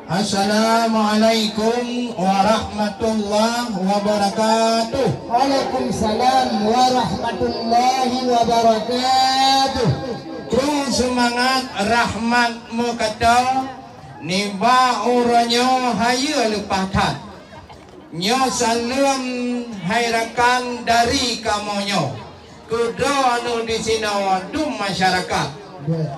Assalamualaikum warahmatullahi wabarakatuh. Waalaikumsalam warahmatullahi wabarakatuh. Kung semangat rahmatmu kata ni ba uranyo hayu lepas tat nyo salam hairakan dari kamonyo kudo anu di sino dum masyarakat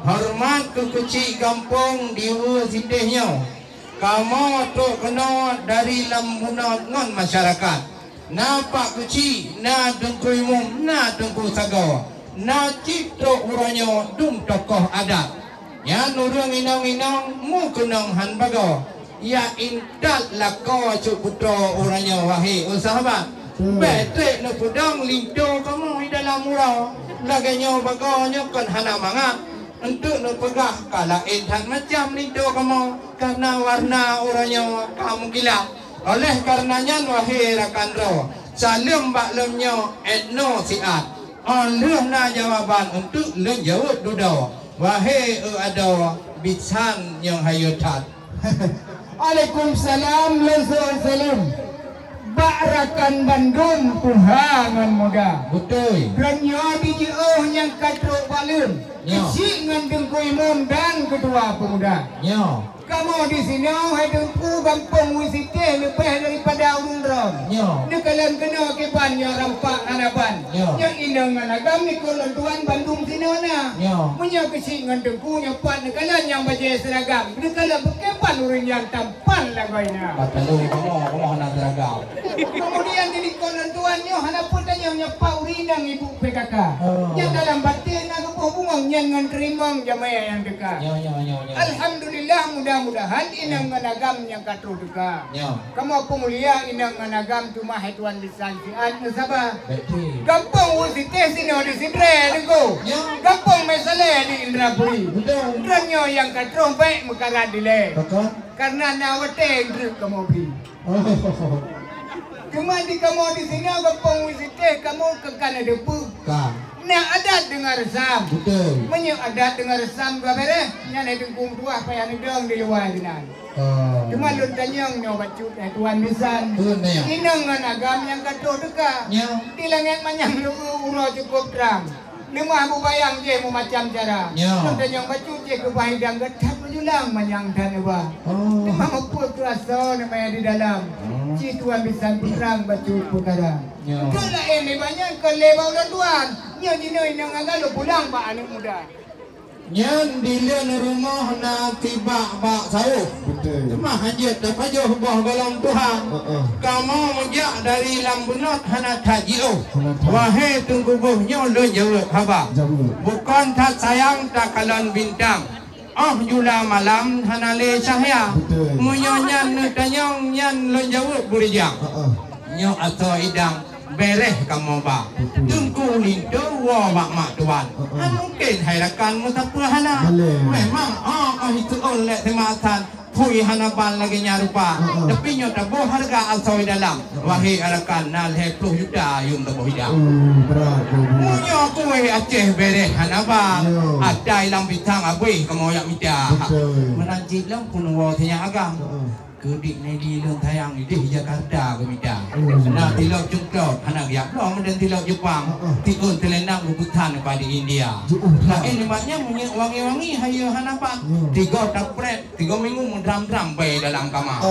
hormat ke kecil kampung diwa sitehnya kamu tu kena dari lambuna non masyarakat nampak kecil na dengkui mum na dengkui sago na cipto uranyo dum tokoh adat ya nurung inong-inong mu kenang han bago ya indat lako cuputro uranyo wahi sahabat betek no pudang linto kamu di dalam murau laganya bagonya kan hana mangat untuk nak pegah kalau intan macam linto kamu karena warna orangnya kamu gila oleh karenanya wahai rakan ro salam baklemnya etno siat oleh na jawaban untuk le jawab dudo wahai ada bisan yang hayutat. Waalaikumsalam salam Barakan Bandung Tuhangan muda. Betul. Kerana biji yang katruk balun. Isi dengan dengkui mum dan kedua pemuda. Kamu di sini hai dengku gampang wisite lebih daripada urun rom. Ni kalian kena kebannya rampak hanapan. Yang inang agam ni kolon tuan Bandung sini na. Punya kesi dengan dengku nyapan ni kalian yang baca seragam. Ni kalian berkepan urun yang tampan lagainya. Kata lu kamu hendak seragam. Kemudian jadi kolon tuannya hanapun tanya nyapak urinang ibu PKK. Yang dalam batin aku hubungan yang nganterimang jamaah yang dekat. Alhamdulillah mudah-mudahan inang managam yang katru dekat. Kamu pemulia inang managam cuma tuan lisan sian sabah. Gampang usite sini di Sidre dengku. Gampang mesale di Indrapuri. Kerana yang katru baik mekara dile. Karena nawate drip kamu beri. Cuma di kamu di sini gampang usite kamu kekana depu. Nak adat dengar resam. Betul. Menyak adat dengar resam ke bere? Nyana dengkung tuah payah nedong di luar dinan. Cuma lu tanyang nyo bacut tuan bisan. Inang agam yang kato deka. Di langit manyang lu uro cukup terang. Lemah bu bayang je mu macam cara. Lu tanyang bacut je ke bahidang getak menyulang manyang dan eba. Lemah meput rasa namanya di dalam. Ci tuan bisan terang bacut perkara. Kalau ini banyak kelebau dan tuan. Nyo dino inang agalo pulang pak anak muda. Nyan dilen rumah na tiba bak sauh. Betul. Cuma hajat dapat jauh bah golong Tuhan. Kamu menjak dari lambunat hana tajio. Wahai tunggubuhnya lo jawab haba. Bukan tak sayang tak kalon bintang. Jula malam hana le cahaya. Munyonya tanyong nyan lo jawab burijang. Nyo atau idang bereh kamu ba tungku lintu wa mak tuan mungkin hairakan musafir hana memang itu oleh tematan pui hanapan lagi nyarupa tapi nyo tabu harga asoi dalam wahai arakan nal 10 juta yung tabu hidak munyo kue Aceh bereh hanaba ada ilang bintang abui kamu yak minta menanjit lang puno tanya agam kedik ni di lung tayang ni di Jakarta ke minta. Nak tilau Jogja, anak yak long dan tilau Jepang. Tikun telenang lubutan kepada India. Nah ini maknya wangi-wangi hayo hanapat. 3 tapret, 3 minggu mendram-dram bayi dalam kamar.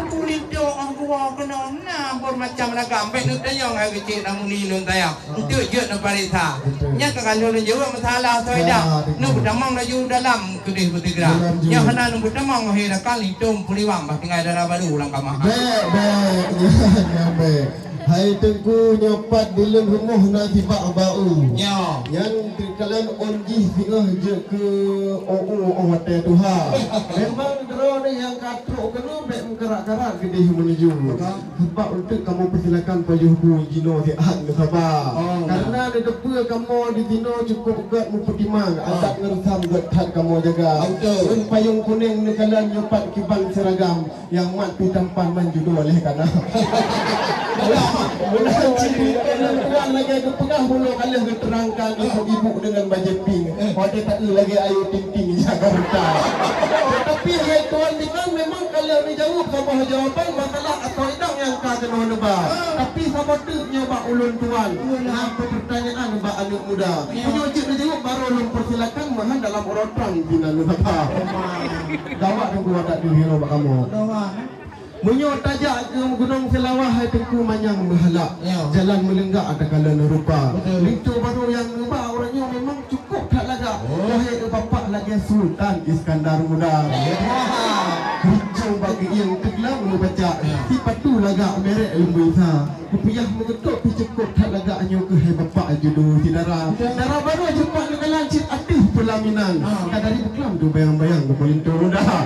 Kulit doang gua kena na bermacam ragam. Baik nu tayang ai kecil namun di lung tayang. Untuk je na parita. Nya kalau lu jawab masalah soida. Nu bedamang laju dalam kedih bertigra. Nya hana nu bedamang hira kali tom liwang bah tinggal darah baru ulang kamar. Baik. Hai tengku nyopat di lem rumah nanti pak bau. Yang kalian onji tengah je ke hotel Tuhan. Memang drone yang katruk kena baik mengkerak-kerak ke dia menuju. Sebab untuk kamu persilakan pajuh jino di ad sabar. Karena di depan kamu di jino cukup gat mempertimang adat ngersam gat had kamu jaga. Payung kuning ni kalian nyopat kibang seragam yang mat tu tampan manjudo oleh kana. Benar tuan lagi aku pegang bulu kalian keterangkan ibu dengan baju pink. Pada tak lagi ayu ting-ting Jakarta. Tapi hai tuan di kan yang dijawab sama jawapan masalah atau idang yang kata nombor. Tapi sama tunya bak ulun tuan. Apa pertanyaan bak anak muda. Penyojik dijawab baru ulun persilakan mahan dalam urutan bina apa. Dawak tunggu ada di hero bak kamu. Menyok tajak ke gunung Selawah hai tengku manyang berhalak. Jalan melenggak ada kala nerupa. Itu baru yang nubah orangnya memang cukup tak lagak. Wahai bapak lagi Sultan Iskandar Muda. Hijau bagi yang teglang membaca. Si patu lagak merek lembu isa. Kupiyah mengetuk cukup tak lagaknya ke hai bapak jodoh tidara. Darah baru cepat dengan lancit aktif pelaminan. Kadari beklam tu bayang-bayang kepolinto dah.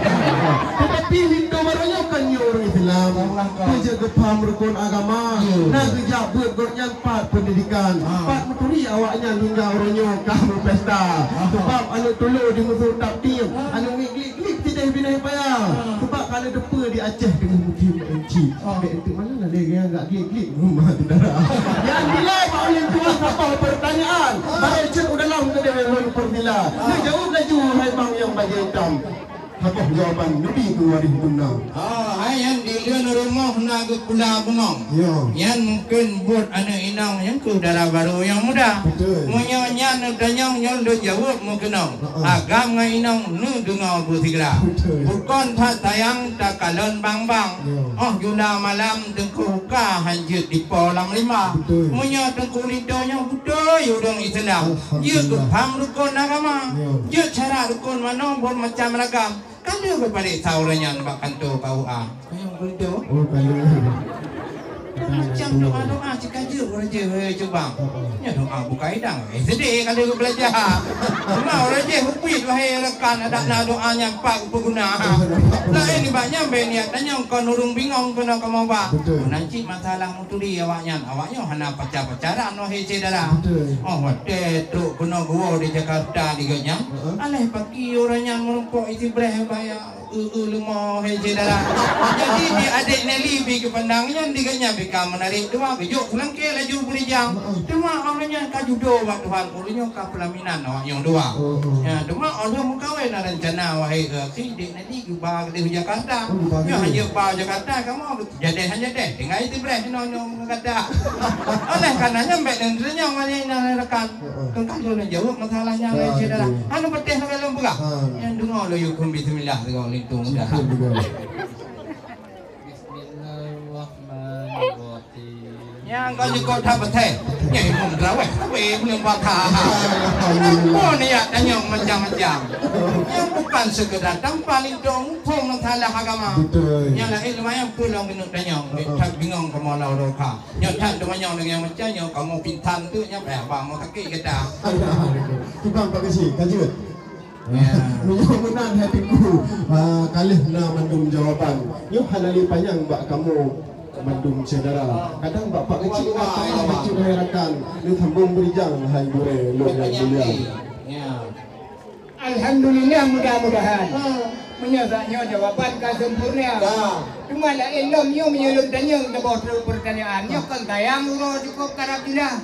Tetapi linto barunya kan orang Islam kerja gepam rukun agama nak kerja buat yang part pendidikan part menturi awaknya hingga orangnya kamu pesta sebab anu tolong di musuh tak tim anu ngiklik tidak bina payah sebab kalau depa di Aceh dengan mukim enci itu mana lah dia enggak klik rumah tidara yang nilai pak oleh tuan apa pertanyaan baru cek udah lama ke dia memang persila dia jawab laju hai bang yang baju hitam apa jawapan nabi tu waris guna. Yang di luar rumah nak pula bengong. Yang mungkin buat anak inang yang ke dalam baru yang muda. Menyonya nak tanya yang dah jawab mungkin agam ngai inang nu dengar bertigla. Bukan tak tayang tak kalon bang. Guna malam tengku ka hanjut di polang lima. Menyo tengku lidonya budaya orang Islam. Dia faham rukun agama. Dia cara rukun mana pun macam ragam. Kan dia berbalik sauranya nak kantor KUA. Yang berdoa. Oh, kalau macam doa-doa cikaja raja coba. Ya doa buka hidang. Sedih kalau dia belajar. Cuma raja hupit wahai rekan ada nak doanya pak berguna. Lah ini banyak niat tanya kau nurung bingung kena kamu apa. Nanti masalah muturi awaknya hana pacar-pacaran wahai cedera. Wate tu kena gua di Jakarta diganya. Aleh pagi orangnya merumpuk isi breh bayar lemah cedera. Jadi dia adik Nelly pergi ke pandangnya diganya bika menarik dua bejuk selangkir laju berijang. Cuma orangnya ka judo wak Tuhan orangnya ka pelaminan awak yang dua. Ya, cuma orang mengkawin ada rencana wahai si dik Nelly ke ba ke Jakarta. Ya hanya ba Jakarta kamu jadi hanya deh tinggal itu breh nong kata. Oleh karenanya mbak dan rencana wahai rekan. Kan kalau jawab masalahnya cedera. Anu petih nak dalam buka. Yang dengar lo yuk bismillah dengan itu mudah. Yang kau juga tak betul. Yang pun terawih, tapi belum patah. Kenapa ni ya tanya macam-macam. Yang bukan sekedar tanpa lindung pun masalah agama. Yang lain lumayan pulang kena tanya. Tak bingung kamu lau roka. Yang tak lumayan dengan macamnya kamu pintan tu yang apa mau sakit kita. Tukang tak kasih, kajut. Mudah-mudahan hatiku kalih na mandum jawapan. Yo halali panjang bak kamu mandum cedera. Kadang bapak kecil nak kecil herakan. Ni thambung berijang hai bure lu yang mulia. Alhamdulillah mudah-mudahan. Menyesatnya jawapan kan sempurna. Cuma lah elom nyo menyeluk tanya tebak pertanyaannya kan tayang ulo cukup karabila.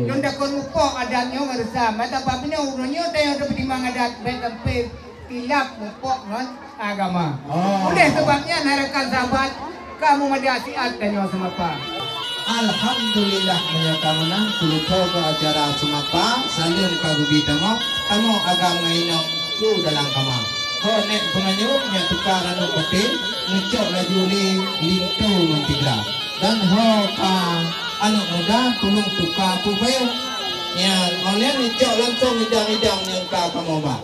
Yang dah kon lupa adatnya ngerasa. Mata papanya ulonya tayang tu pertimbangan adat baik sampai tilap lupa kan agama. Oleh sebabnya narakan sahabat kamu mediasiat tanya semapa. Alhamdulillah menyatakan kulito ke acara semapa salim kagubi tamo kamu agam ngainok ku dalam kamar. Kau nek penganyum yang tukar anu peti ngecok laju lintu mentigla dan ho ka anu muda tulung tukar pupayo yang oleh ngecok langsung idang-idang yang ka kamu ba